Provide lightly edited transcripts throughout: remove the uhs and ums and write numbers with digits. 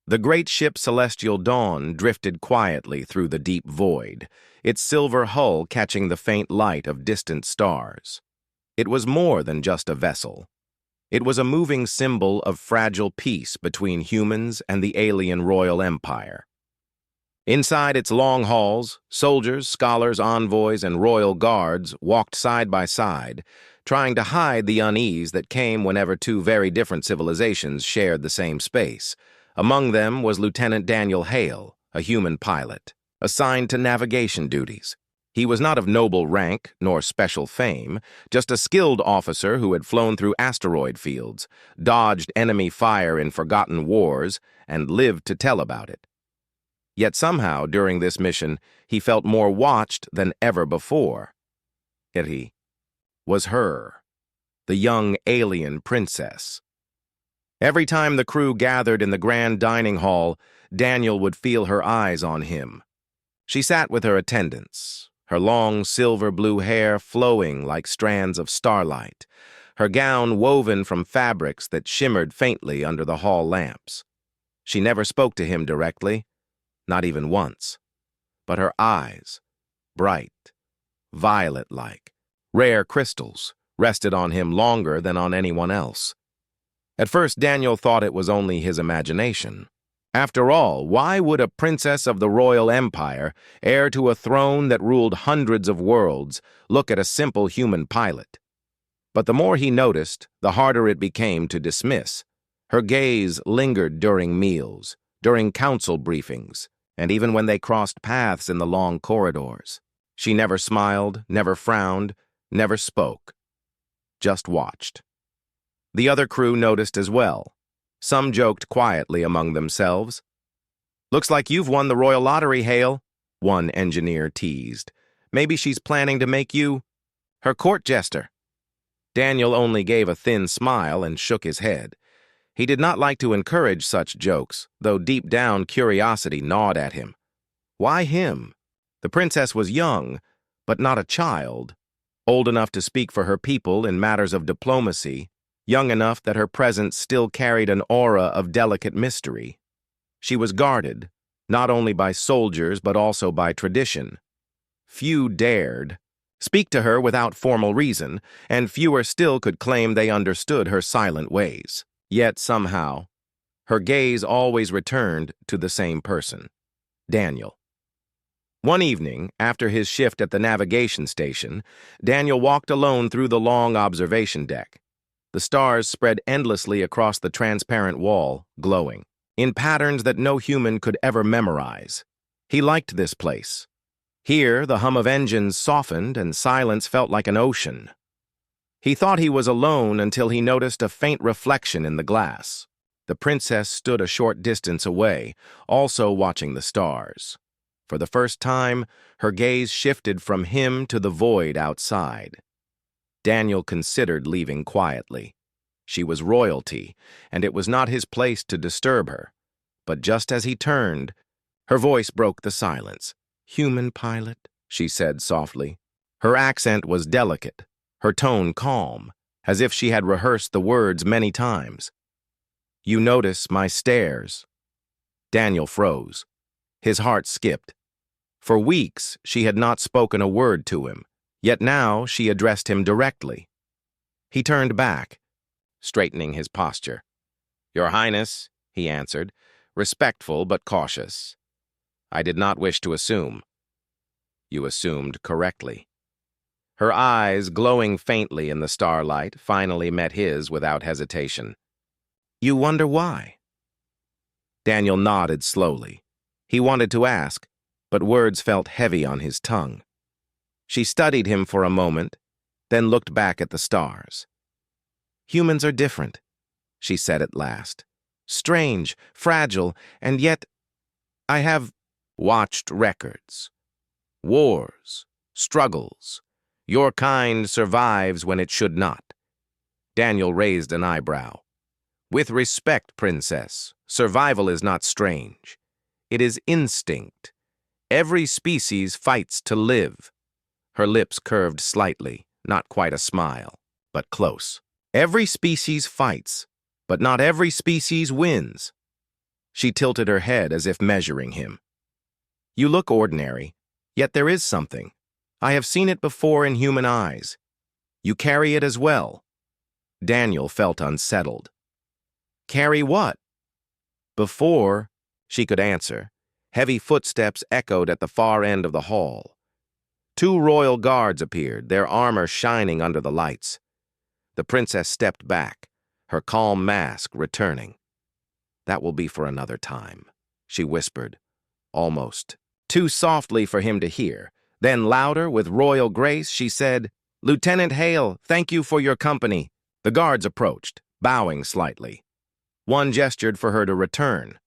The great ship Celestial Dawn drifted quietly through the deep void, its silver hull catching the faint light of distant stars. It was more than just a vessel. It was a moving symbol of fragile peace between humans and the alien Royal Empire. Inside its long halls, soldiers, scholars, envoys, and royal guards walked side by side, trying to hide the unease that came whenever two very different civilizations shared the same space. Among them was Lieutenant Daniel Hale, a human pilot, assigned to navigation duties. He was not of noble rank nor special fame, just a skilled officer who had flown through asteroid fields, dodged enemy fire in forgotten wars, and lived to tell about it. Yet somehow, during this mission, he felt more watched than ever before. It was her, the young alien princess. Every time the crew gathered in the grand dining hall, Daniel would feel her eyes on him. She sat with her attendants, her long silver-blue hair flowing like strands of starlight, her gown woven from fabrics that shimmered faintly under the hall lamps. She never spoke to him directly, not even once, but her eyes, bright, violet-like, rare crystals, rested on him longer than on anyone else. At first, Daniel thought it was only his imagination. After all, why would a princess of the Royal Empire, heir to a throne that ruled hundreds of worlds, look at a simple human pilot? But the more he noticed, the harder it became to dismiss. Her gaze lingered during meals, during council briefings, and even when they crossed paths in the long corridors. She never smiled, never frowned, never spoke. Just watched. The other crew noticed as well. Some joked quietly among themselves. "Looks like you've won the Royal Lottery, Hale," one engineer teased. "Maybe she's planning to make you her court jester." Daniel only gave a thin smile and shook his head. He did not like to encourage such jokes, though deep down curiosity gnawed at him. Why him? The princess was young, but not a child, old enough to speak for her people in matters of diplomacy, young enough that her presence still carried an aura of delicate mystery. She was guarded, not only by soldiers but also by tradition. Few dared speak to her without formal reason, and fewer still could claim they understood her silent ways. Yet somehow, her gaze always returned to the same person, Daniel. One evening, after his shift at the navigation station, Daniel walked alone through the long observation deck. The stars spread endlessly across the transparent wall, glowing, in patterns that no human could ever memorize. He liked this place. Here, the hum of engines softened and silence felt like an ocean. He thought he was alone until he noticed a faint reflection in the glass. The princess stood a short distance away, also watching the stars. For the first time, her gaze shifted from him to the void outside. Daniel considered leaving quietly. She was royalty, and it was not his place to disturb her. But just as he turned, her voice broke the silence. "Human pilot," she said softly. Her accent was delicate, her tone calm, as if she had rehearsed the words many times. "You notice my stares." Daniel froze. His heart skipped. For weeks, she had not spoken a word to him, yet now she addressed him directly. He turned back, straightening his posture. "Your Highness," he answered, respectful but cautious. "I did not wish to assume." "You assumed correctly." Her eyes, glowing faintly in the starlight, finally met his without hesitation. "You wonder why?" Daniel nodded slowly. He wanted to ask, but words felt heavy on his tongue. She studied him for a moment, then looked back at the stars. "Humans are different," she said at last. "Strange, fragile, and yet I have watched records. Wars, struggles. Your kind survives when it should not." Daniel raised an eyebrow. "With respect, Princess, survival is not strange. It is instinct. Every species fights to live." Her lips curved slightly, not quite a smile, but close. "Every species fights, but not every species wins." She tilted her head as if measuring him. You look ordinary, yet there is something. I have seen it before in human eyes. You carry it as well. Daniel felt unsettled. Carry what? Before she could answer, heavy footsteps echoed at the far end of the hall. 2 royal guards appeared, their armor shining under the lights. The princess stepped back, her calm mask returning. That will be for another time, she whispered, almost too softly for him to hear. Then louder, with royal grace, she said, Lieutenant Hale, thank you for your company. The guards approached, bowing slightly. One gestured for her to return.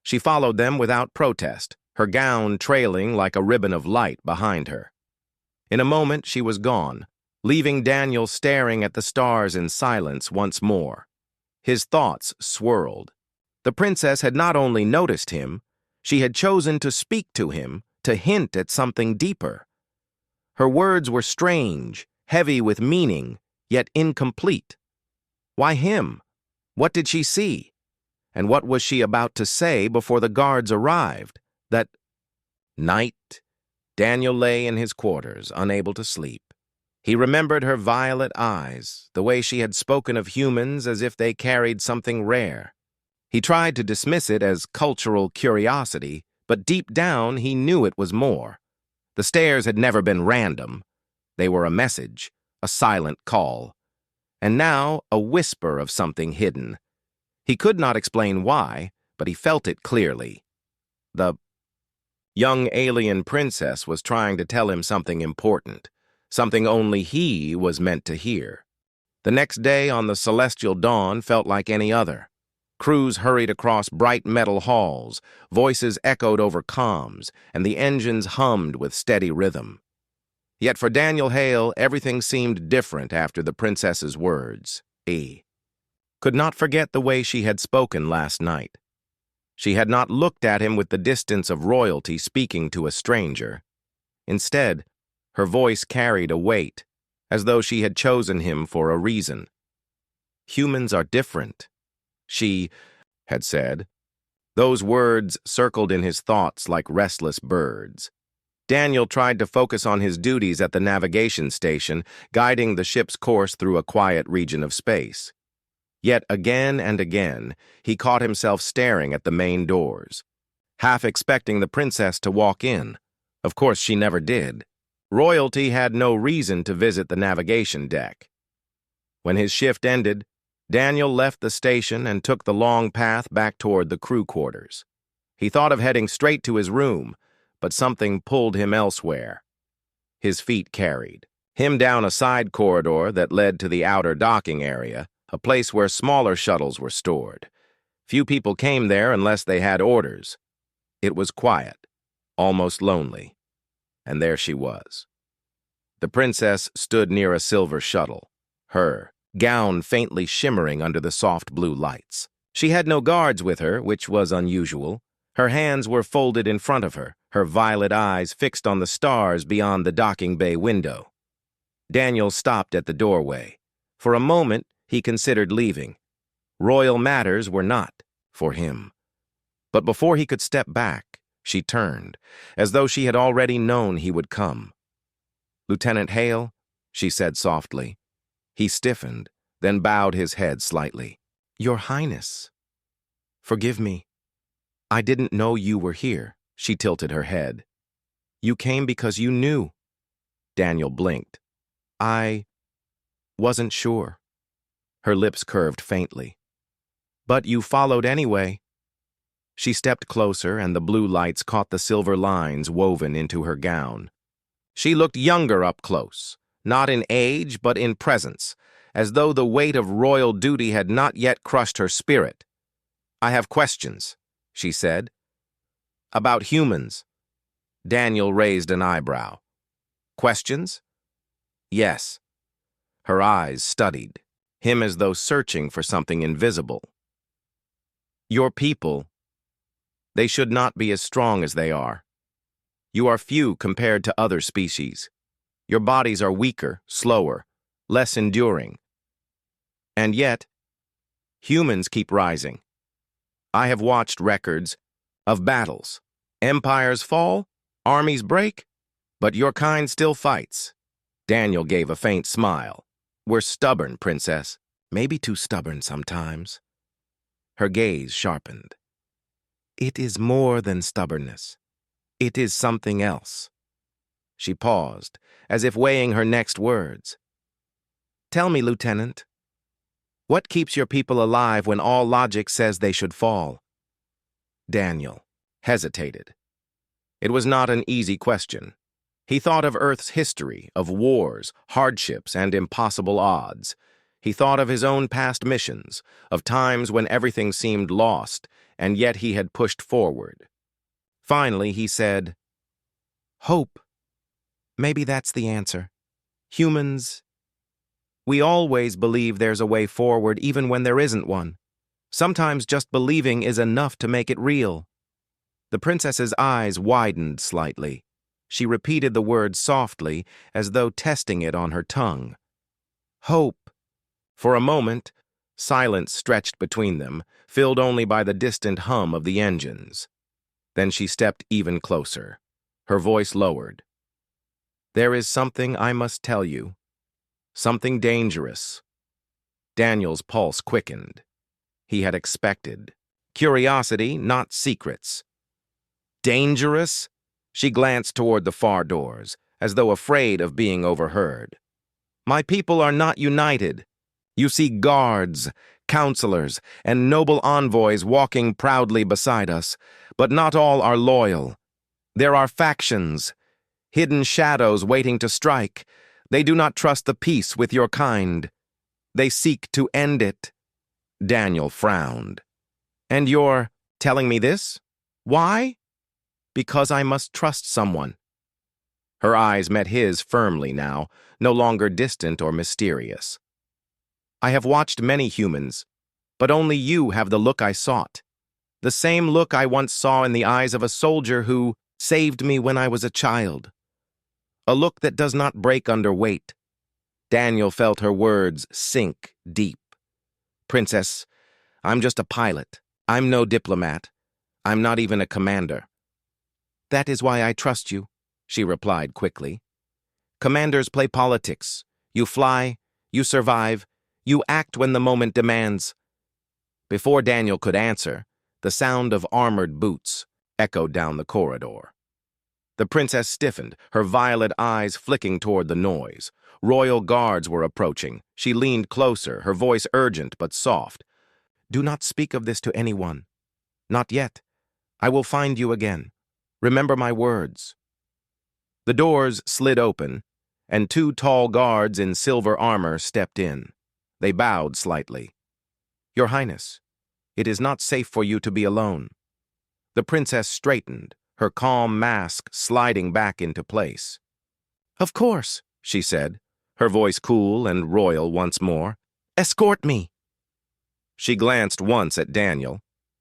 She followed them without protest, her gown trailing like a ribbon of light behind her. In a moment, she was gone, leaving Daniel staring at the stars in silence once more. His thoughts swirled. The princess had not only noticed him, she had chosen to speak to him, to hint at something deeper. Her words were strange, heavy with meaning, yet incomplete. Why him? What did she see? And what was she about to say before the guards arrived? That night, Daniel lay in his quarters, unable to sleep. He remembered her violet eyes, the way she had spoken of humans as if they carried something rare. He tried to dismiss it as cultural curiosity, but deep down he knew it was more. The stares had never been random. They were a message, a silent call. And now a whisper of something hidden. He could not explain why, but he felt it clearly. The young alien princess was trying to tell him something important, something only he was meant to hear. The next day on the celestial dawn felt like any other. Crews hurried across bright metal halls, voices echoed over comms, and the engines hummed with steady rhythm. Yet for Daniel Hale, everything seemed different after the princess's words. He could not forget the way she had spoken last night. She had not looked at him with the distance of royalty speaking to a stranger. Instead, her voice carried a weight, as though she had chosen him for a reason. Humans are different, she had said. Those words circled in his thoughts like restless birds. Daniel tried to focus on his duties at the navigation station, guiding the ship's course through a quiet region of space. Yet again and again, he caught himself staring at the main doors, half expecting the princess to walk in. Of course, she never did. Royalty had no reason to visit the navigation deck. When his shift ended, Daniel left the station and took the long path back toward the crew quarters. He thought of heading straight to his room, but something pulled him elsewhere. His feet carried him down a side corridor that led to the outer docking area, a place where smaller shuttles were stored. Few people came there unless they had orders. It was quiet, almost lonely. And there she was. The princess stood near a silver shuttle, her gown faintly shimmering under the soft blue lights. She had no guards with her, which was unusual. Her hands were folded in front of her, her violet eyes fixed on the stars beyond the docking bay window. Daniel stopped at the doorway. For a moment, he considered leaving. Royal matters were not for him. But before he could step back, she turned, as though she had already known he would come. "Lieutenant Hale," she said softly. He stiffened, then bowed his head slightly. "Your Highness, forgive me. I didn't know you were here." She tilted her head. "You came because you knew." Daniel blinked. "I wasn't sure." Her lips curved faintly. "But you followed anyway." She stepped closer, and the blue lights caught the silver lines woven into her gown. She looked younger up close, not in age but in presence, as though the weight of royal duty had not yet crushed her spirit. "I have questions," she said. "About humans." Daniel raised an eyebrow. "Questions?" "Yes." Her eyes studied him as though searching for something invisible. "Your people, they should not be as strong as they are. You are few compared to other species. Your bodies are weaker, slower, less enduring. And yet, humans keep rising. I have watched records of battles. Empires fall, armies break, but your kind still fights. Daniel gave a faint smile. We're stubborn, Princess. Maybe too stubborn sometimes. Her gaze sharpened. It is more than stubbornness. It is something else. She paused, as if weighing her next words. Tell me, Lieutenant, what keeps your people alive when all logic says they should fall? Daniel hesitated. It was not an easy question. He thought of Earth's history, of wars, hardships, and impossible odds. He thought of his own past missions, of times when everything seemed lost, and yet he had pushed forward. Finally, he said, Hope. Maybe that's the answer. Humans, we always believe there's a way forward even when there isn't one. Sometimes just believing is enough to make it real. The princess's eyes widened slightly. She repeated the word softly, as though testing it on her tongue. Hope. For a moment, silence stretched between them, filled only by the distant hum of the engines. Then she stepped even closer. Her voice lowered. There is something I must tell you. Something dangerous. Daniel's pulse quickened. He had expected. Curiosity, not secrets. Dangerous? She glanced toward the far doors, as though afraid of being overheard. My people are not united. You see guards, counselors, and noble envoys walking proudly beside us, but not all are loyal. There are factions, hidden shadows waiting to strike. They do not trust the peace with your kind. They seek to end it. Daniel frowned. And you're telling me this? Why? Because I must trust someone. Her eyes met his firmly now, no longer distant or mysterious. I have watched many humans, but only you have the look I sought. The same look I once saw in the eyes of a soldier who saved me when I was a child. A look that does not break under weight. Daniel felt her words sink deep. Princess, I'm just a pilot. I'm no diplomat. I'm not even a commander. That is why I trust you, she replied quickly. Commanders play politics. You fly, you survive, you act when the moment demands. Before Daniel could answer, the sound of armored boots echoed down the corridor. The princess stiffened, her violet eyes flicking toward the noise. Royal guards were approaching. She leaned closer, her voice urgent but soft. Do not speak of this to anyone. Not yet. I will find you again. Remember my words. The doors slid open, and two tall guards in silver armor stepped in. They bowed slightly. Your Highness, it is not safe for you to be alone. The princess straightened, her calm mask sliding back into place. Of course, she said, her voice cool and royal once more. Escort me. She glanced once at Daniel,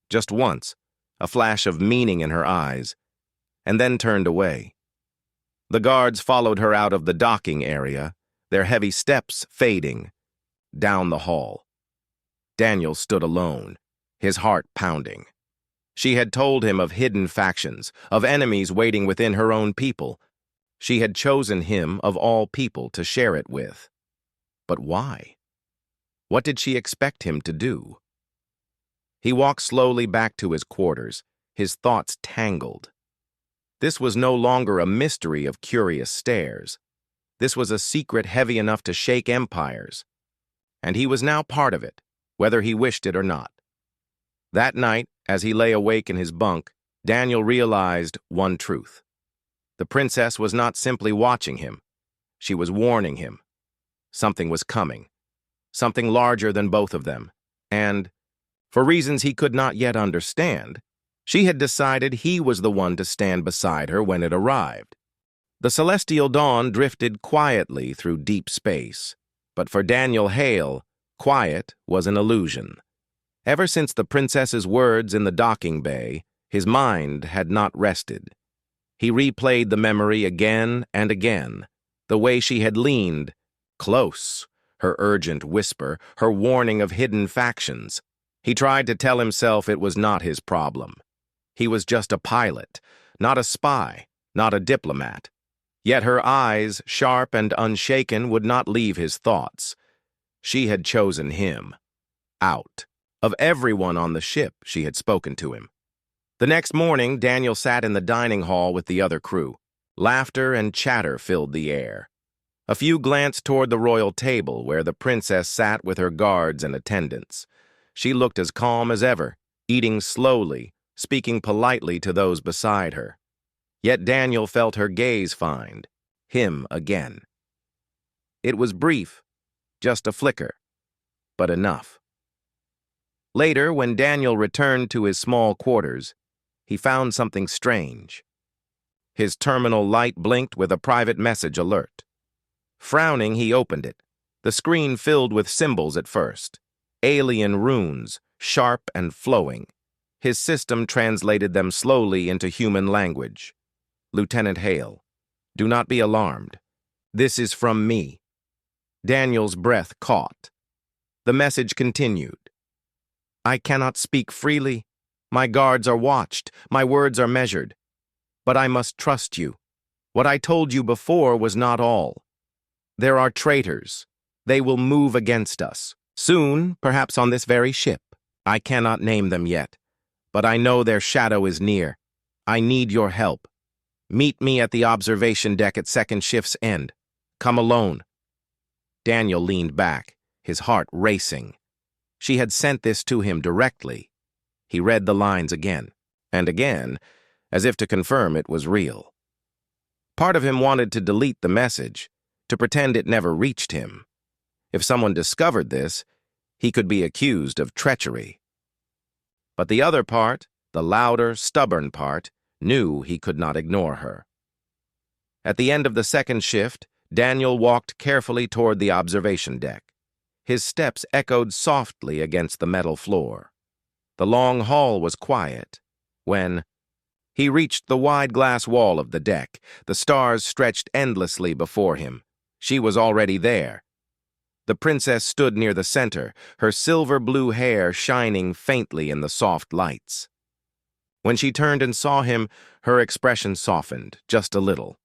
just once, a flash of meaning in her eyes, and then turned away. The guards followed her out of the docking area, their heavy steps fading, down the hall. Daniel stood alone, his heart pounding. She had told him of hidden factions, of enemies waiting within her own people. She had chosen him, of all people, to share it with. But why? What did she expect him to do? He walked slowly back to his quarters, his thoughts tangled. This was no longer a mystery of curious stares. This was a secret heavy enough to shake empires. And he was now part of it, whether he wished it or not. That night, as he lay awake in his bunk, Daniel realized one truth. The princess was not simply watching him. She was warning him. Something was coming. Something larger than both of them. And, for reasons he could not yet understand, she had decided he was the one to stand beside her when it arrived. The celestial dawn drifted quietly through deep space. But for Daniel Hale, quiet was an illusion. Ever since the princess's words in the docking bay, his mind had not rested. He replayed the memory again and again, the way she had leaned, close, her urgent whisper, her warning of hidden factions. He tried to tell himself it was not his problem. He was just a pilot, not a spy, not a diplomat. Yet her eyes, sharp and unshaken, would not leave his thoughts. She had chosen him. Out. Of everyone on the ship, she had spoken to him. The next morning, Daniel sat in the dining hall with the other crew. Laughter and chatter filled the air. A few glanced toward the royal table where the princess sat with her guards and attendants. She looked as calm as ever, eating slowly, speaking politely to those beside her. Yet Daniel felt her gaze find him again. It was brief, just a flicker, but enough. Later, when Daniel returned to his small quarters, he found something strange. His terminal light blinked with a private message alert. Frowning, he opened it. The screen filled with symbols at first. Alien runes, sharp and flowing. His system translated them slowly into human language. Lieutenant Hale, do not be alarmed. This is from me. Daniel's breath caught. The message continued. I cannot speak freely. My guards are watched. My words are measured. But I must trust you. What I told you before was not all. There are traitors. They will move against us. Soon, perhaps on this very ship. I cannot name them yet. But I know their shadow is near. I need your help. Meet me at the observation deck at second shift's end. Come alone. Daniel leaned back, his heart racing. She had sent this to him directly. He read the lines again, and again, as if to confirm it was real. Part of him wanted to delete the message, to pretend it never reached him. If someone discovered this, he could be accused of treachery. But the other part, the louder, stubborn part, knew he could not ignore her. At the end of the second shift, Daniel walked carefully toward the observation deck. His steps echoed softly against the metal floor. The long hall was quiet. When he reached the wide glass wall of the deck, the stars stretched endlessly before him. She was already there. The princess stood near the center, her silver-blue hair shining faintly in the soft lights. When she turned and saw him, her expression softened, just a little.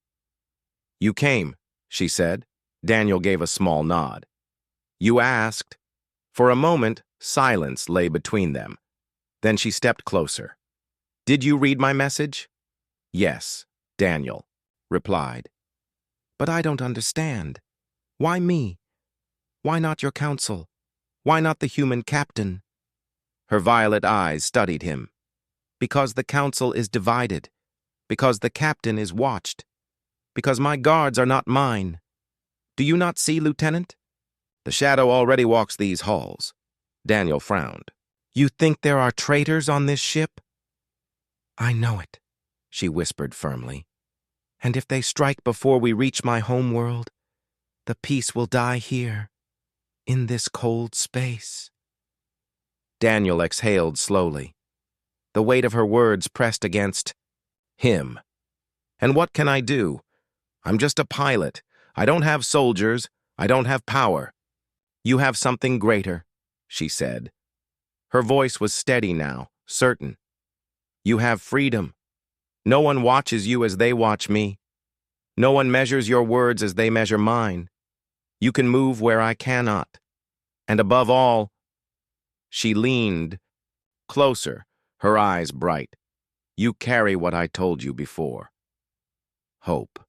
You came, she said. Daniel gave a small nod. You asked. For a moment, silence lay between them. Then she stepped closer. Did you read my message? Yes, Daniel replied. But I don't understand. Why me? Why not your council? Why not the human captain? Her violet eyes studied him. Because the council is divided. Because the captain is watched. Because my guards are not mine. Do you not see, Lieutenant? The shadow already walks these halls. Daniel frowned. You think there are traitors on this ship? I know it, she whispered firmly. And if they strike before we reach my home world, the peace will die here, in this cold space. Daniel exhaled slowly. The weight of her words pressed against him. And what can I do? I'm just a pilot. I don't have soldiers. I don't have power. You have something greater, she said. Her voice was steady now, certain. You have freedom. No one watches you as they watch me. No one measures your words as they measure mine. You can move where I cannot. And above all, she leaned closer, her eyes bright. You carry what I told you before. Hope.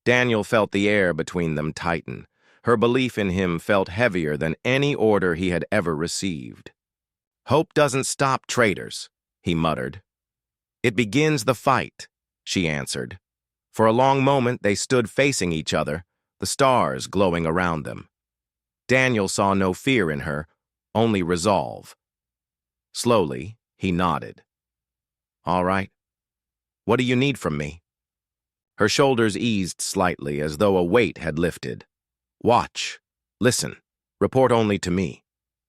Daniel felt the air between them tighten. Her belief in him felt heavier than any order he had ever received. Hope doesn't stop traitors, he muttered. It begins the fight, she answered. For a long moment they stood facing each other, the stars glowing around them. Daniel saw no fear in her, only resolve. Slowly, he nodded. All right. What do you need from me? Her shoulders eased slightly as though a weight had lifted. Watch. Listen. Report only to me.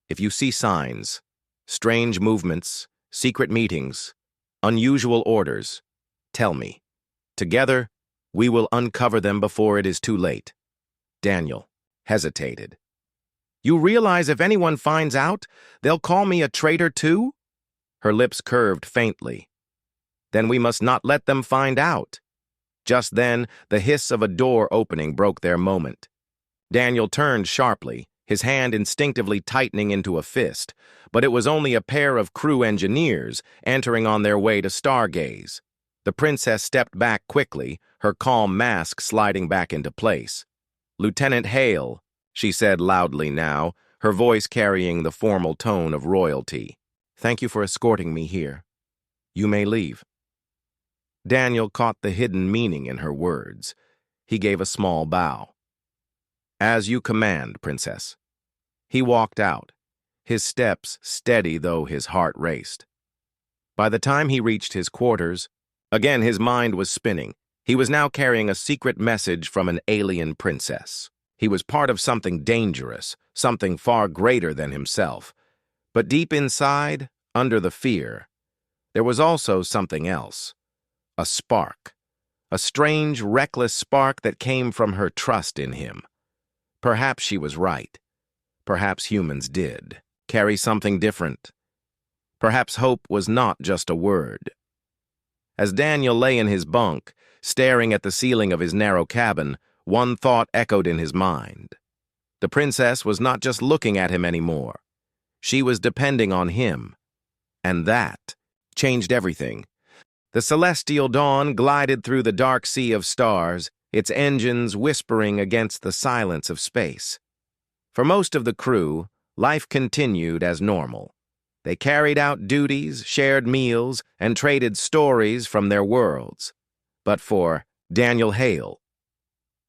If you see signs, strange movements, secret meetings, unusual orders, tell me. Together, we will uncover them before it is too late. Daniel hesitated. You realize if anyone finds out, they'll call me a traitor too? Her lips curved faintly. Then we must not let them find out. Just then, the hiss of a door opening broke their moment. Daniel turned sharply, his hand instinctively tightening into a fist, but it was only a pair of crew engineers entering on their way to stargaze. The princess stepped back quickly, her calm mask sliding back into place. "Lieutenant Hale," she said loudly now, her voice carrying the formal tone of royalty. "Thank you for escorting me here. You may leave." Daniel caught the hidden meaning in her words. He gave a small bow. "As you command, Princess." He walked out, his steps steady though his heart raced. By the time he reached his quarters, again his mind was spinning. He was now carrying a secret message from an alien princess. He was part of something dangerous, something far greater than himself. But deep inside, under the fear, there was also something else. A spark. A strange, reckless spark that came from her trust in him. Perhaps she was right. Perhaps humans did carry something different. Perhaps hope was not just a word. As Daniel lay in his bunk, staring at the ceiling of his narrow cabin, one thought echoed in his mind. The princess was not just looking at him anymore. She was depending on him. And that changed everything. The celestial dawn glided through the dark sea of stars, its engines whispering against the silence of space. For most of the crew, life continued as normal. They carried out duties, shared meals, and traded stories from their worlds. But for Daniel Hale,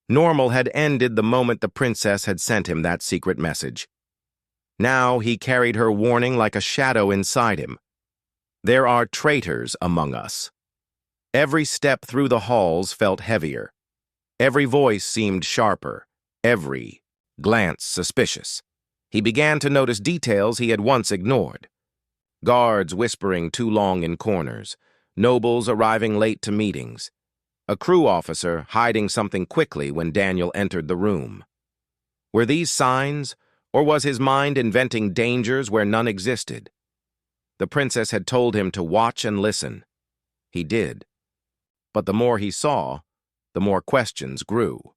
normal had ended the moment the princess had sent him that secret message. Now he carried her warning like a shadow inside him. There are traitors among us. Every step through the halls felt heavier. Every voice seemed sharper. Every glance suspicious. He began to notice details he had once ignored. Guards whispering too long in corners. Nobles arriving late to meetings. A crew officer hiding something quickly when Daniel entered the room. Were these signs, or was his mind inventing dangers where none existed? The princess had told him to watch and listen. He did. But the more he saw, the more questions grew.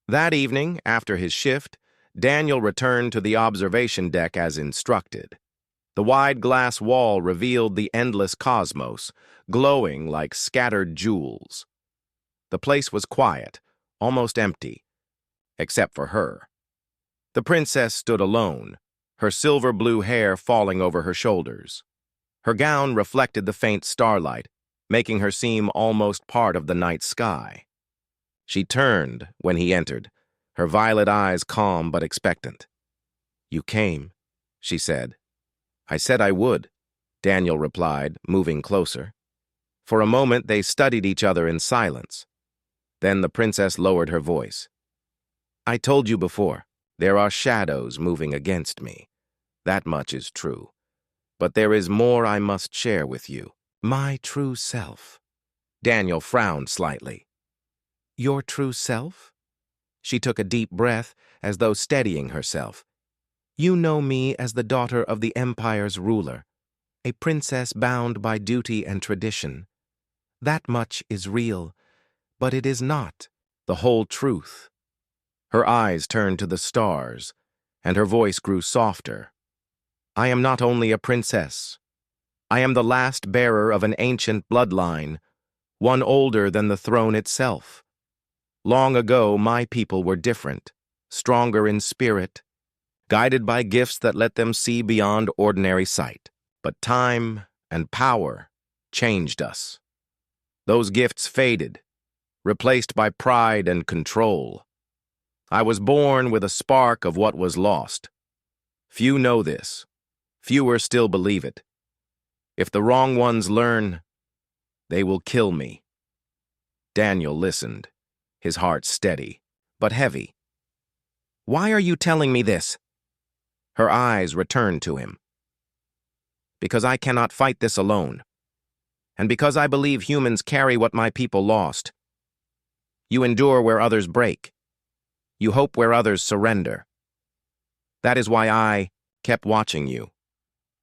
That evening, after his shift, Daniel returned to the observation deck as instructed. The wide glass wall revealed the endless cosmos, glowing like scattered jewels. The place was quiet, almost empty, except for her. The princess stood alone, her silver-blue hair falling over her shoulders. Her gown reflected the faint starlight, making her seem almost part of the night sky. She turned when he entered, her violet eyes calm but expectant. "You came," she said. "I said I would," Daniel replied, moving closer. For a moment they studied each other in silence. Then the princess lowered her voice. "I told you before, there are shadows moving against me. That much is true. But there is more I must share with you. My true self." Daniel frowned slightly. "Your true self?" She took a deep breath, as though steadying herself. "You know me as the daughter of the Empire's ruler, a princess bound by duty and tradition. That much is real, but it is not the whole truth." Her eyes turned to the stars, and her voice grew softer. "I am not only a princess. I am the last bearer of an ancient bloodline, one older than the throne itself. Long ago, my people were different, stronger in spirit, guided by gifts that let them see beyond ordinary sight. But time and power changed us. Those gifts faded, replaced by pride and control. I was born with a spark of what was lost. Few know this. Fewer still believe it. If the wrong ones learn, they will kill me." Daniel listened, his heart steady, but heavy. "Why are you telling me this?" Her eyes returned to him. "Because I cannot fight this alone. And because I believe humans carry what my people lost. You endure where others break. You hope where others surrender. That is why I kept watching you.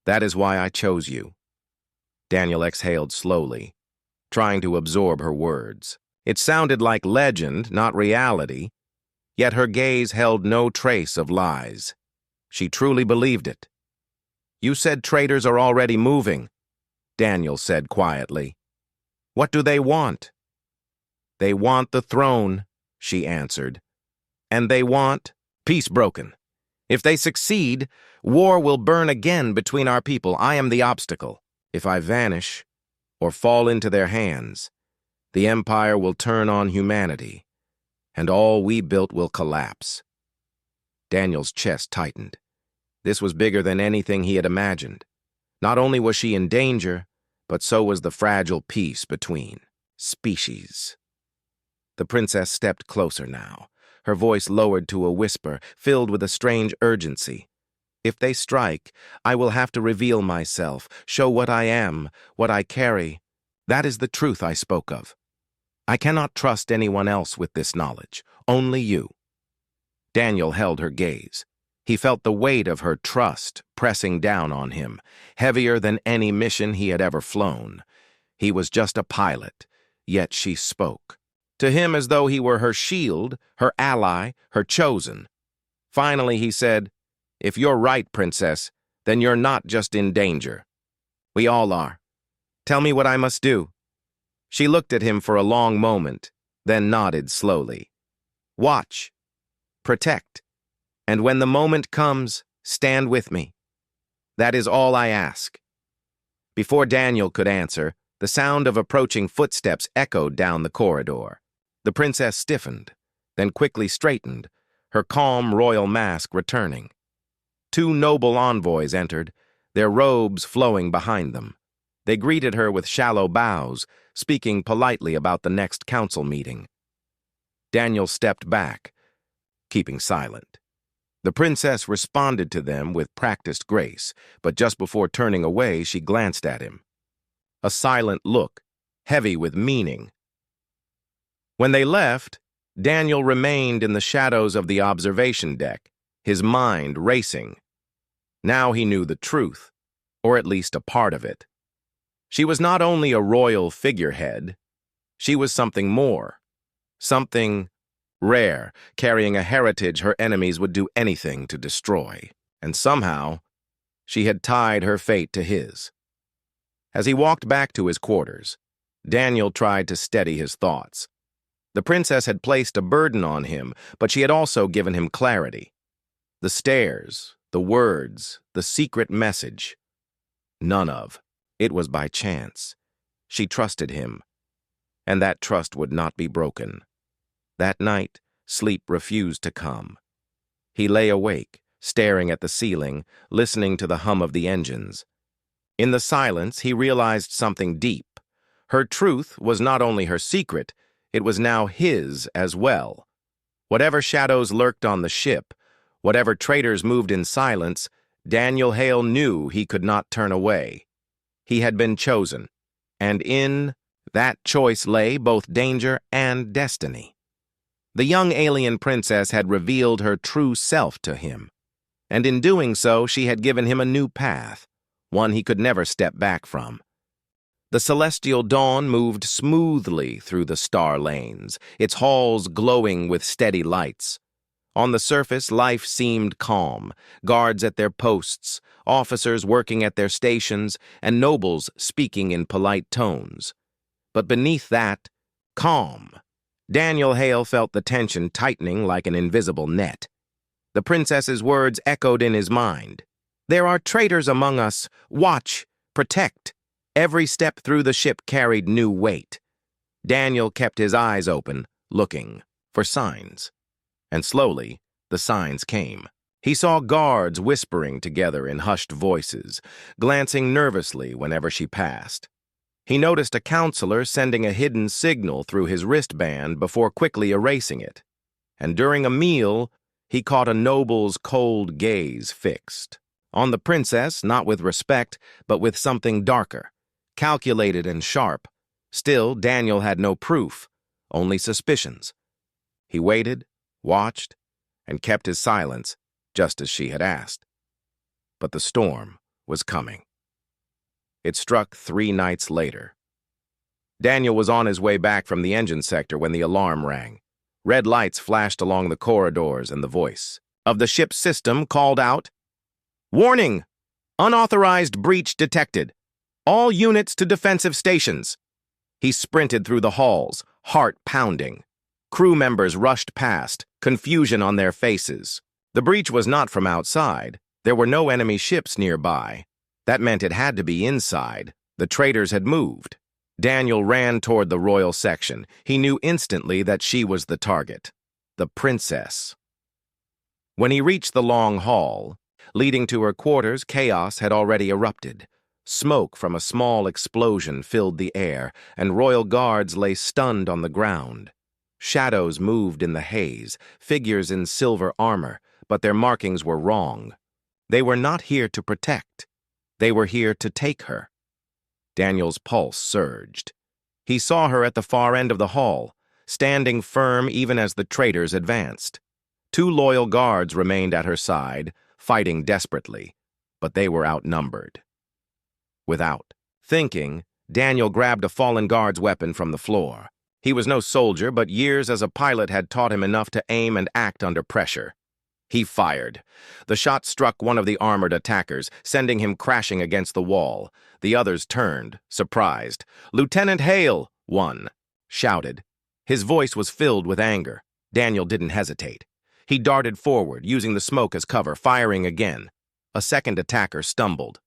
That is why I chose you." Daniel exhaled slowly, trying to absorb her words. It sounded like legend, not reality, yet her gaze held no trace of lies. She truly believed it. "You said traitors are already moving," Daniel said quietly. "What do they want?" "They want the throne," she answered. "And they want peace broken. If they succeed, war will burn again between our people. I am the obstacle. If I vanish or fall into their hands, the empire will turn on humanity, and all we built will collapse." Daniel's chest tightened. This was bigger than anything he had imagined. Not only was she in danger, but so was the fragile peace between species. The princess stepped closer now, her voice lowered to a whisper, filled with a strange urgency. "If they strike, I will have to reveal myself, show what I am, what I carry. That is the truth I spoke of. I cannot trust anyone else with this knowledge, only you." Daniel held her gaze. He felt the weight of her trust pressing down on him, heavier than any mission he had ever flown. He was just a pilot, yet she spoke. To him as though he were her shield, her ally, her chosen. Finally he said, "If you're right, princess, then you're not just in danger. We all are. Tell me what I must do." She looked at him for a long moment, then nodded slowly. "Watch. Protect. And when the moment comes, stand with me. That is all I ask." Before Daniel could answer, the sound of approaching footsteps echoed down the corridor. The princess stiffened, then quickly straightened, her calm royal mask returning. Two noble envoys entered, their robes flowing behind them. They greeted her with shallow bows, speaking politely about the next council meeting. Daniel stepped back, keeping silent. The princess responded to them with practiced grace, but just before turning away, she glanced at him. A silent look, heavy with meaning. When they left, Daniel remained in the shadows of the observation deck, his mind racing. Now he knew the truth, or at least a part of it. She was not only a royal figurehead, she was something more, something rare, carrying a heritage her enemies would do anything to destroy. And somehow, she had tied her fate to his. As he walked back to his quarters, Daniel tried to steady his thoughts. The princess had placed a burden on him, but she had also given him clarity. The stares, the words, the secret message. None of. It was by chance. She trusted him, and that trust would not be broken. That night, sleep refused to come. He lay awake, staring at the ceiling, listening to the hum of the engines. In the silence, he realized something deep. Her truth was not only her secret, it was now his as well. Whatever shadows lurked on the ship, whatever traitors moved in silence, Daniel Hale knew he could not turn away. He had been chosen, and in that choice lay both danger and destiny. The young alien princess had revealed her true self to him, and in doing so, she had given him a new path, one he could never step back from. The celestial dawn moved smoothly through the star lanes, its halls glowing with steady lights. On the surface, life seemed calm, guards at their posts, officers working at their stations, and nobles speaking in polite tones. But beneath that, calm. Daniel Hale felt the tension tightening like an invisible net. The princess's words echoed in his mind. "There are traitors among us. Watch. Protect." Every step through the ship carried new weight. Daniel kept his eyes open, looking for signs. And slowly, the signs came. He saw guards whispering together in hushed voices, glancing nervously whenever she passed. He noticed a counselor sending a hidden signal through his wristband before quickly erasing it. And during a meal, he caught a noble's cold gaze fixed. On the princess, not with respect, but with something darker, calculated and sharp. Still, Daniel had no proof, only suspicions. He waited, watched, and kept his silence, just as she had asked. But the storm was coming. It struck 3 nights later. Daniel was on his way back from the engine sector when the alarm rang. Red lights flashed along the corridors and the voice of the ship's system called out, "Warning! Unauthorized breach detected. All units to defensive stations." He sprinted through the halls, heart pounding. Crew members rushed past, confusion on their faces. The breach was not from outside. There were no enemy ships nearby. That meant it had to be inside. The traitors had moved. Daniel ran toward the royal section. He knew instantly that she was the target, the princess. When he reached the long hall, leading to her quarters, chaos had already erupted. Smoke from a small explosion filled the air, and royal guards lay stunned on the ground. Shadows moved in the haze, figures in silver armor, but their markings were wrong. They were not here to protect. They were here to take her. Daniel's pulse surged. He saw her at the far end of the hall, standing firm even as the traitors advanced. 2 loyal guards remained at her side, fighting desperately, but they were outnumbered. Without thinking, Daniel grabbed a fallen guard's weapon from the floor. He was no soldier, but years as a pilot had taught him enough to aim and act under pressure. He fired. The shot struck one of the armored attackers, sending him crashing against the wall. The others turned, surprised. "Lieutenant Hale!" one shouted. His voice was filled with anger. Daniel didn't hesitate. He darted forward, using the smoke as cover, firing again. A second attacker stumbled.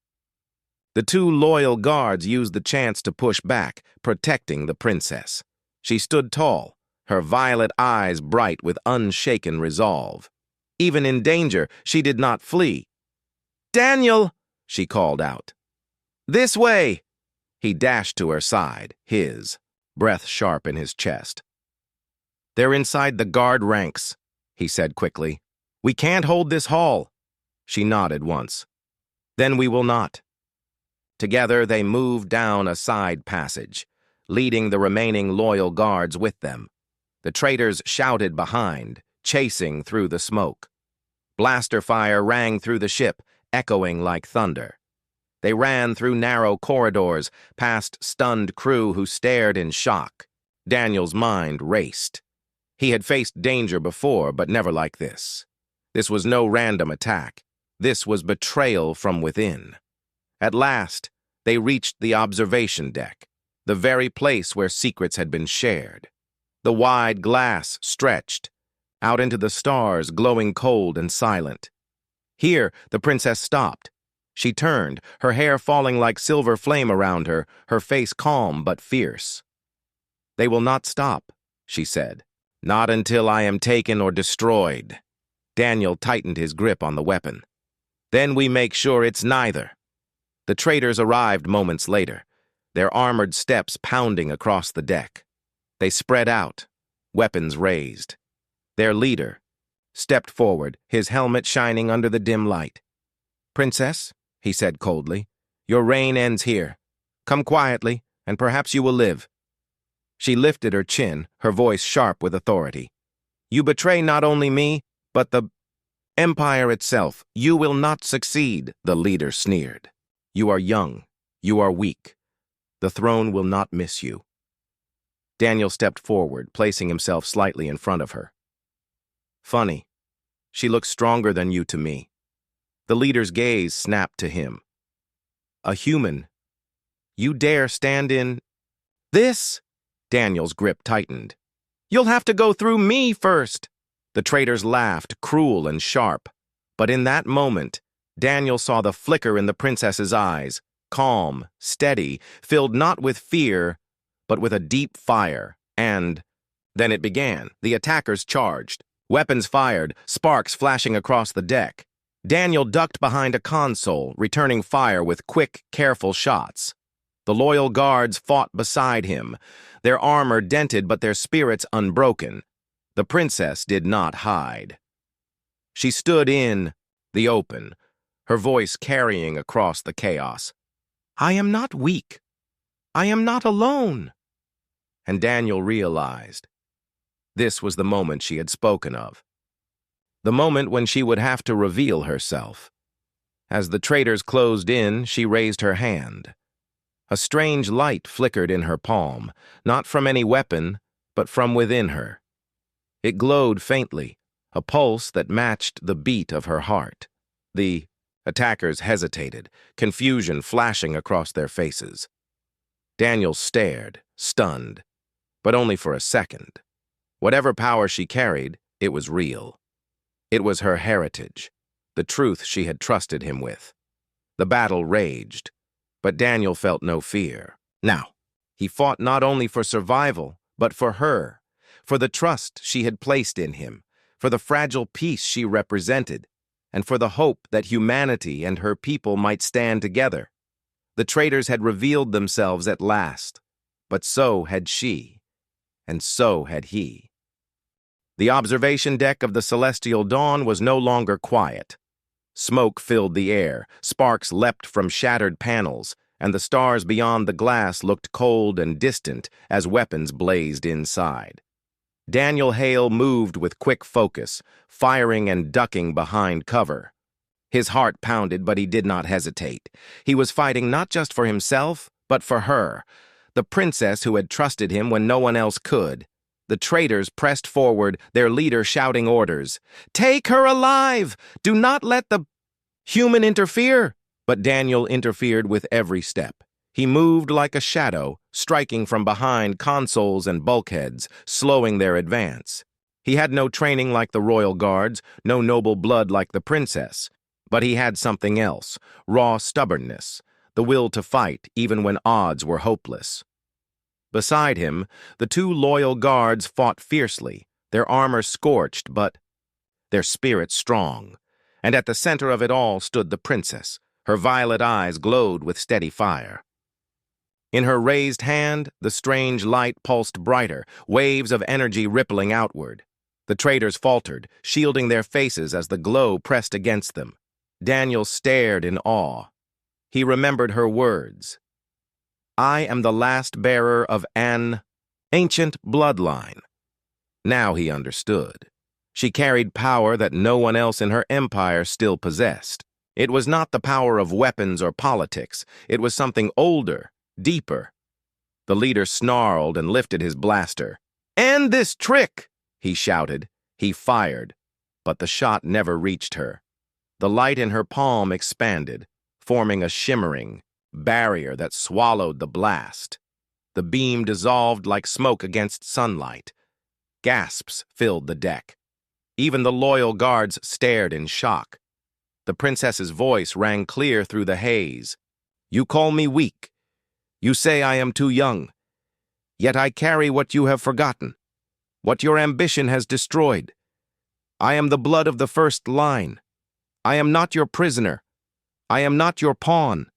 The 2 loyal guards used the chance to push back, protecting the princess. She stood tall, her violet eyes bright with unshaken resolve. Even in danger, she did not flee. "Daniel!" she called out. "This way!" He dashed to her side, his breath sharp in his chest. "They're inside the guard ranks," he said quickly. "We can't hold this hall." She nodded once. "Then we will not." Together they moved down a side passage, leading the remaining loyal guards with them. The traitors shouted behind, chasing through the smoke. Blaster fire rang through the ship, echoing like thunder. They ran through narrow corridors, past stunned crew who stared in shock. Daniel's mind raced. He had faced danger before, but never like this. This was no random attack. This was betrayal from within. At last, they reached the observation deck, the very place where secrets had been shared. The wide glass stretched out into the stars, glowing cold and silent. Here, the princess stopped. She turned, her hair falling like silver flame around her, her face calm but fierce. "They will not stop," she said. "Not until I am taken or destroyed." Daniel tightened his grip on the weapon. "Then we make sure it's neither." The traitors arrived moments later, their armored steps pounding across the deck. They spread out, weapons raised. Their leader stepped forward, his helmet shining under the dim light. "Princess," he said coldly, "your reign ends here. Come quietly, and perhaps you will live." She lifted her chin, her voice sharp with authority. "You betray not only me, but the Empire itself. You will not succeed," the leader sneered. "You are young. You are weak. The throne will not miss you." Daniel stepped forward, placing himself slightly in front of her. "Funny. She looks stronger than you to me." The leader's gaze snapped to him. "A human. You dare stand in this?" Daniel's grip tightened. "You'll have to go through me first." The traitors laughed, cruel and sharp. But in that moment, Daniel saw the flicker in the princess's eyes, calm, steady, filled not with fear, but with a deep fire, and then it began. The attackers charged. Weapons fired, sparks flashing across the deck. Daniel ducked behind a console, returning fire with quick, careful shots. The loyal guards fought beside him, their armor dented but their spirits unbroken. The princess did not hide. She stood in the open, her voice carrying across the chaos. "I am not weak. I am not alone." And Daniel realized this was the moment she had spoken of. The moment when she would have to reveal herself. As the traitors closed in, she raised her hand. A strange light flickered in her palm, not from any weapon, but from within her. It glowed faintly, a pulse that matched the beat of her heart. The attackers hesitated, confusion flashing across their faces. Daniel stared, stunned, but only for a second. Whatever power she carried, it was real. It was her heritage, the truth she had trusted him with. The battle raged, but Daniel felt no fear. Now, he fought not only for survival, but for her, for the trust she had placed in him, for the fragile peace she represented, and for the hope that humanity and her people might stand together. The traitors had revealed themselves at last, but so had she, and so had he. The observation deck of the Celestial Dawn was no longer quiet. Smoke filled the air, sparks leapt from shattered panels, and the stars beyond the glass looked cold and distant as weapons blazed inside. Daniel Hale moved with quick focus, firing and ducking behind cover. His heart pounded, but he did not hesitate. He was fighting not just for himself, but for her, the princess who had trusted him when no one else could. The traitors pressed forward, their leader shouting orders. "Take her alive! Do not let the human interfere!" But Daniel interfered with every step. He moved like a shadow, striking from behind consoles and bulkheads, slowing their advance. He had no training like the royal guards, no noble blood like the princess. But he had something else, raw stubbornness, the will to fight even when odds were hopeless. Beside him, the two loyal guards fought fiercely, their armor scorched, but their spirits strong. And at the center of it all stood the princess. Her violet eyes glowed with steady fire. In her raised hand, the strange light pulsed brighter, waves of energy rippling outward. The traitors faltered, shielding their faces as the glow pressed against them. Daniel stared in awe. He remembered her words. "I am the last bearer of an ancient bloodline." Now he understood. She carried power that no one else in her empire still possessed. It was not the power of weapons or politics. It was something older, deeper. The leader snarled and lifted his blaster. "End this trick!" he shouted. He fired, but the shot never reached her. The light in her palm expanded, forming a shimmering barrier that swallowed the blast. The beam dissolved like smoke against sunlight. Gasps filled the deck. Even the loyal guards stared in shock. The princess's voice rang clear through the haze. "You call me weak. You say I am too young. Yet I carry what you have forgotten, what your ambition has destroyed. I am the blood of the first line. I am not your prisoner. I am not your pawn."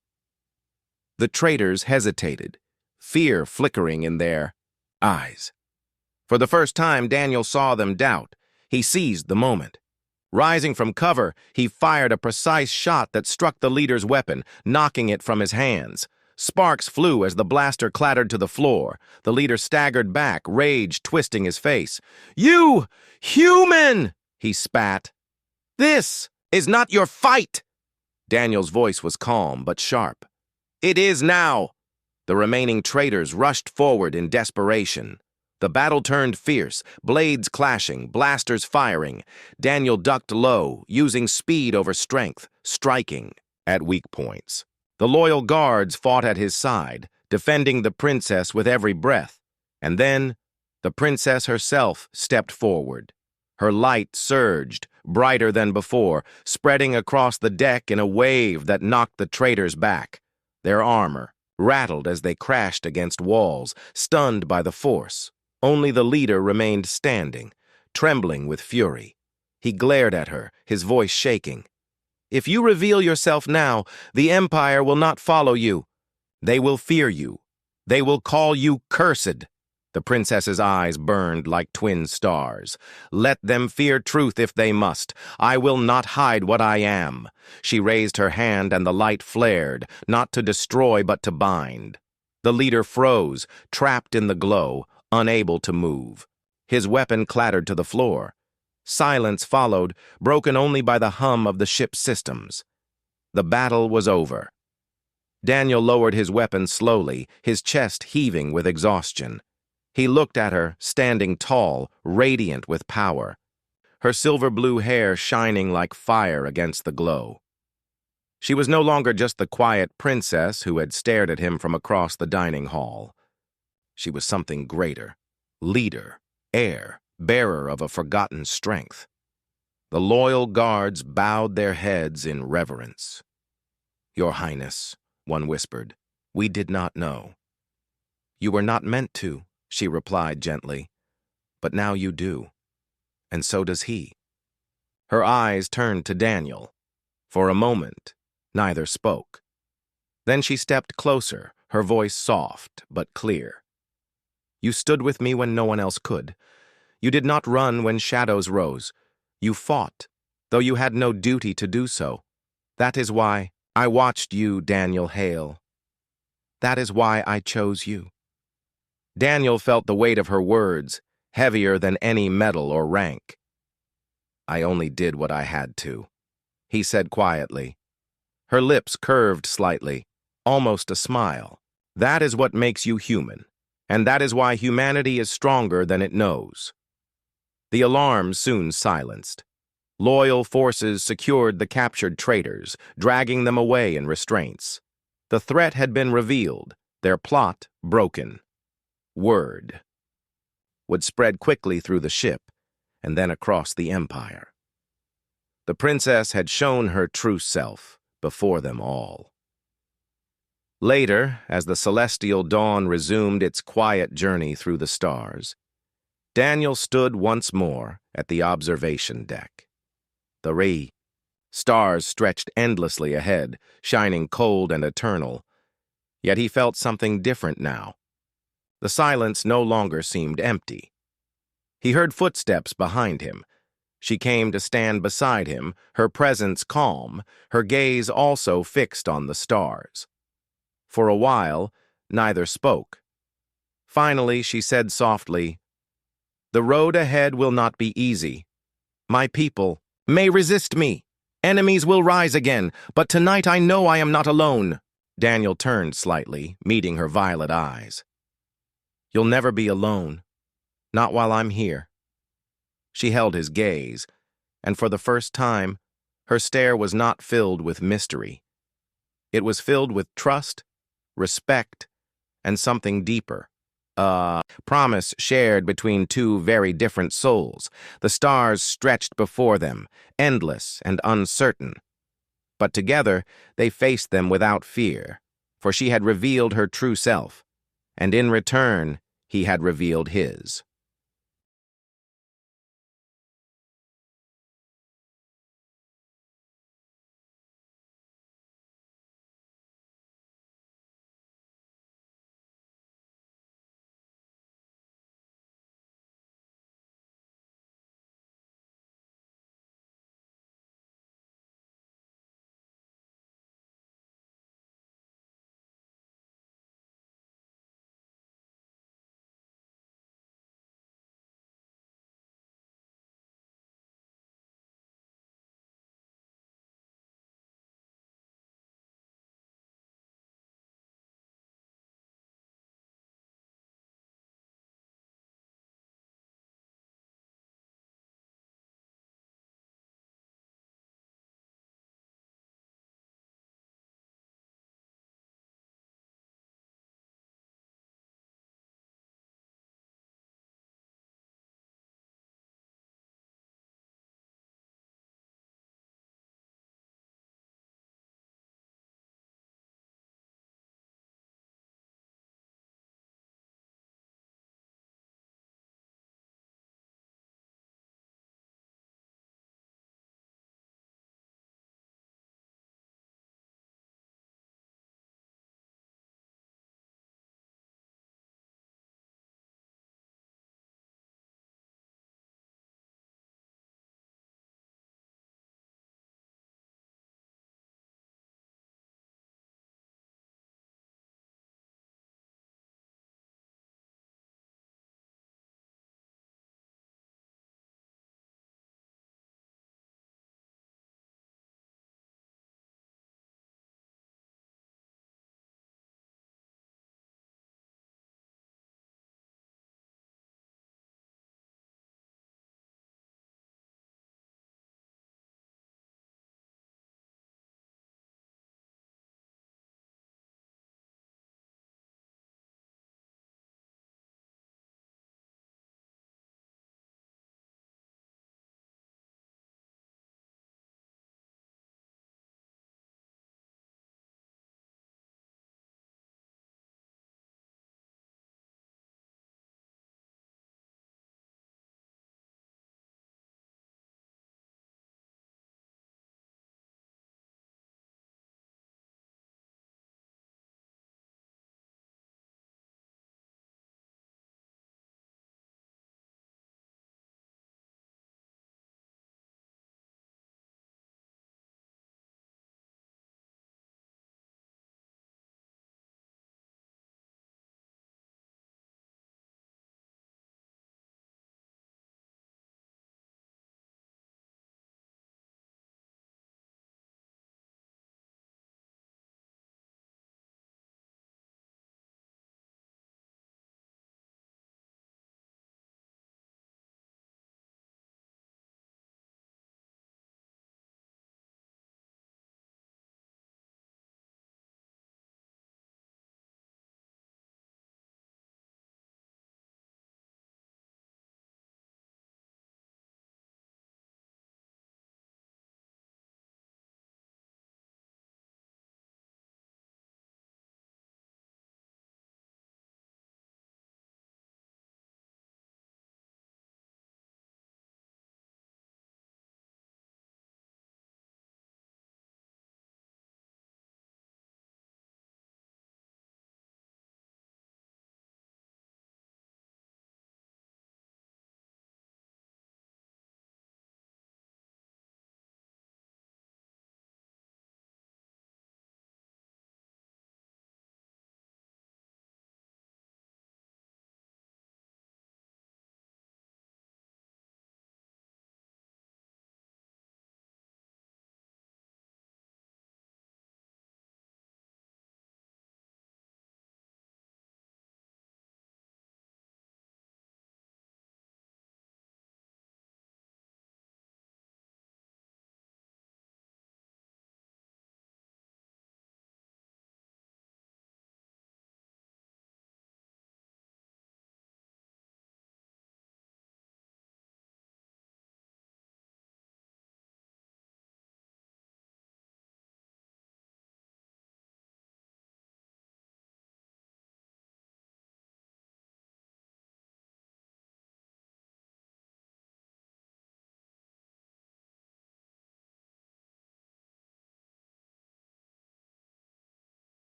The traitors hesitated, fear flickering in their eyes. For the first time, Daniel saw them doubt. He seized the moment. Rising from cover, he fired a precise shot that struck the leader's weapon, knocking it from his hands. Sparks flew as the blaster clattered to the floor. The leader staggered back, rage twisting his face. "You human!" he spat. "This is not your fight!" Daniel's voice was calm but sharp. "It is now!" The remaining traitors rushed forward in desperation. The battle turned fierce, blades clashing, blasters firing. Daniel ducked low, using speed over strength, striking at weak points. The loyal guards fought at his side, defending the princess with every breath. And then, the princess herself stepped forward. Her light surged, brighter than before, spreading across the deck in a wave that knocked the traitors back. Their armor rattled as they crashed against walls, stunned by the force. Only the leader remained standing, trembling with fury. He glared at her, his voice shaking. "If you reveal yourself now, the Empire will not follow you. They will fear you. They will call you cursed." The princess's eyes burned like twin stars. "Let them fear truth if they must. I will not hide what I am." She raised her hand and the light flared, not to destroy but to bind. The leader froze, trapped in the glow, unable to move. His weapon clattered to the floor. Silence followed, broken only by the hum of the ship's systems. The battle was over. Daniel lowered his weapon slowly, his chest heaving with exhaustion. He looked at her, standing tall, radiant with power, her silver-blue hair shining like fire against the glow. She was no longer just the quiet princess who had stared at him from across the dining hall. She was something greater, leader, heir, bearer of a forgotten strength. The loyal guards bowed their heads in reverence. "Your Highness," one whispered, "we did not know." "You were not meant to," she replied gently, "but now you do, and so does he." Her eyes turned to Daniel. For a moment, neither spoke. Then she stepped closer, her voice soft but clear. "You stood with me when no one else could. You did not run when shadows rose. You fought, though you had no duty to do so. That is why I watched you, Daniel Hale. That is why I chose you." Daniel felt the weight of her words, heavier than any medal or rank. "I only did what I had to," he said quietly. Her lips curved slightly, almost a smile. "That is what makes you human, and that is why humanity is stronger than it knows." The alarm soon silenced. Loyal forces secured the captured traitors, dragging them away in restraints. The threat had been revealed, their plot broken. Word would spread quickly through the ship, and then across the empire. The princess had shown her true self before them all. Later, as the celestial dawn resumed its quiet journey through the stars, Daniel stood once more at the observation deck. The stars stretched endlessly ahead, shining cold and eternal. Yet he felt something different now. The silence no longer seemed empty. He heard footsteps behind him. She came to stand beside him, her presence calm, her gaze also fixed on the stars. For a while, neither spoke. Finally, she said softly, "The road ahead will not be easy. My people may resist me. Enemies will rise again, but tonight I know I am not alone." Daniel turned slightly, meeting her violet eyes. "You'll never be alone. Not while I'm here." She held his gaze, and for the first time, her stare was not filled with mystery. It was filled with trust, respect, and something deeper. A promise shared between two very different souls. The stars stretched before them, endless and uncertain. But together, they faced them without fear, for she had revealed her true self, and in return, he had revealed his.